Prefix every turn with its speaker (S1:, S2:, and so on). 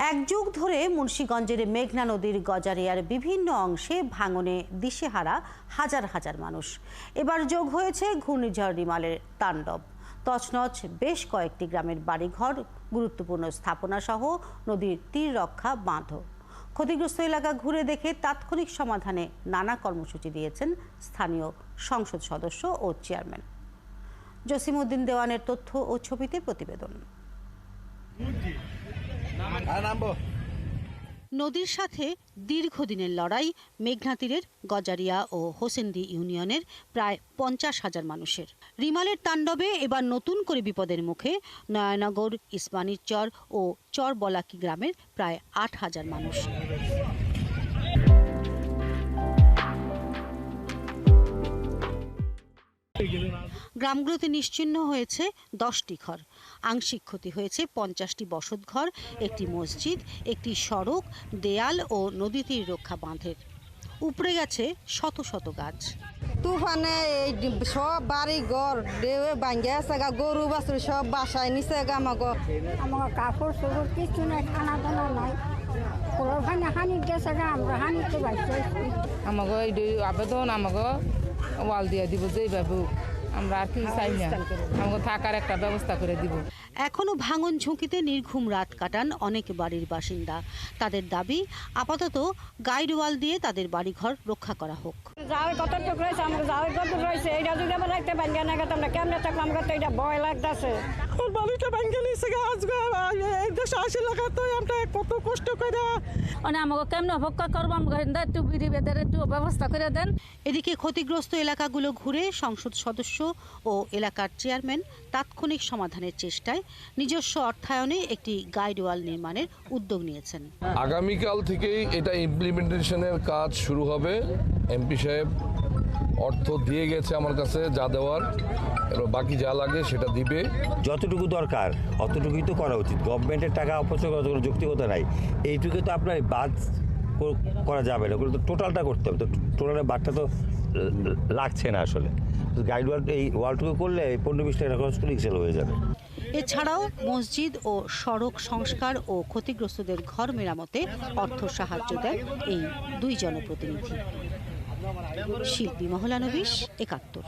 S1: এক যুগ ধরে মুন্সিগঞ্জের মেঘনা নদীর গজারিয়ার বিভিন্ন অংশে ভাঙনে দিশেহারা হাজার হাজার মানুষ। এবার যোগ হয়েছে ঘূর্ণিঝড় রিমালের তাণ্ডব। তছনছ বেশ কয়েকটি গ্রামের বাড়িঘর, গুরুত্বপূর্ণ স্থাপনা সহ নদীর তীর রক্ষা বাঁধ। ক্ষতিগ্রস্ত এলাকা ঘুরে দেখে তাৎক্ষণিক সমাধানে নানা কর্মসূচি দিয়েছেন স্থানীয় সংসদ সদস্য ও চেয়ারম্যান। জসিমউদ্দিন দেওয়ানের তথ্য ও ছবিতে প্রতিবেদন। নদীর সাথে দীর্ঘদিনের লড়াই মেঘনা তীরের গজারিয়া ও হোসেন্দি ইউনিয়নের প্রায় 50,000 মানুষের। রিমালের তাণ্ডবে এবার নতুন করে বিপদের মুখে নয়ানগর, ইসমানীরচর ও চরবলাকি গ্রামের প্রায় 8,000 মানুষ। গ্রামগুলোতে নিশ্চিহ্ন হয়েছে 10টি ঘর, আংশিক ক্ষতি হয়েছে 50টি বসতঘর, একটি মসজিদ, একটি সড়ক, দেয়াল ও নদী তীর রক্ষা বাঁধের। উপড়ে গেছে শত শত গাছ।
S2: তুফানে এই সব বাড়ি ঘর ডেবে ভাঙ্গে আছে, গরু বাছুর সব বাসায় নিচে আমাকে
S3: কাপড় চোপড় কিছু নাই, খানা দানা নাই।
S4: আমাকে এই আবেদন আমাকে ওয়াল দিয়ে দিব, যেভাবে আমরা আর কি চাই না, আমাকে থাকার একটা ব্যবস্থা করে দিব।
S1: এখনো ভাঙন ঝুঁকিতে নির্ঘুম রাত কাটান অনেক বাড়ির বাসিন্দা। তাদের দাবি আপাতত গাইড ওয়াল দিয়ে তাদের বাড়িঘর রক্ষা করা হোক।
S3: কতটুকু রয়েছে, আমরা যাওয়ার কত রয়েছে, এটা যদি আমরা রাখতে পারি না, আমরা কেমনে থাকলাম, আমার তো এটা ভয় লাগতেছে।
S5: আমার বাড়িটা ভেঙে নিয়েছে, এই দেশে আসি লাগাতে আমরা কত কষ্ট করে।
S6: মানে আমাকে কেমন অপেক্ষা করবো, আমাকে একটু বিধিবেদের একটু ব্যবস্থা করে দেন।
S1: এদিকে ক্ষতিগ্রস্ত এলাকাগুলো ঘুরে সংসদ সদস্য ও এলাকার চেয়ারম্যান তাৎক্ষণিক সমাধানের চেষ্টায় নিজস্ব অর্থায়নে একটি গাইড ওয়াল নির্মাণের উদ্যোগ নিয়েছেন।
S7: আগামীকাল থেকেই এটা ইমপ্লিমেন্টেশনের কাজ শুরু হবে। এমপি সাহেব অর্থ দিয়ে গেছে আমার কাছে, যা দেওয়ার, এবার বাকি যা লাগে সেটা দিবে।
S8: যতটুকু দরকার অতটুকুই তো করা উচিত। গভর্নমেন্টের টাকা অপচয় করার কোনো যৌক্তিকতা নাই। এইটুকু তো আপনার বাদ করা যাবে না, ওগুলো তো টোটালটা করতে হবে। তো টোটালের বাদটা তো লাগছে না আসলে। গাইড ওয়াল এই ওয়ালটুকু করলে 15-20 টাকা খরচ করে ইনশাল হয়ে যাবে।
S1: এছাড়াও মসজিদ ও সড়ক সংস্কার ও ক্ষতিগ্রস্তদের ঘর মেরামতে অর্থ সাহায্য দেন এই দুই জনপ্রতিনিধি। শিল্পী মহলানবিশ, 71।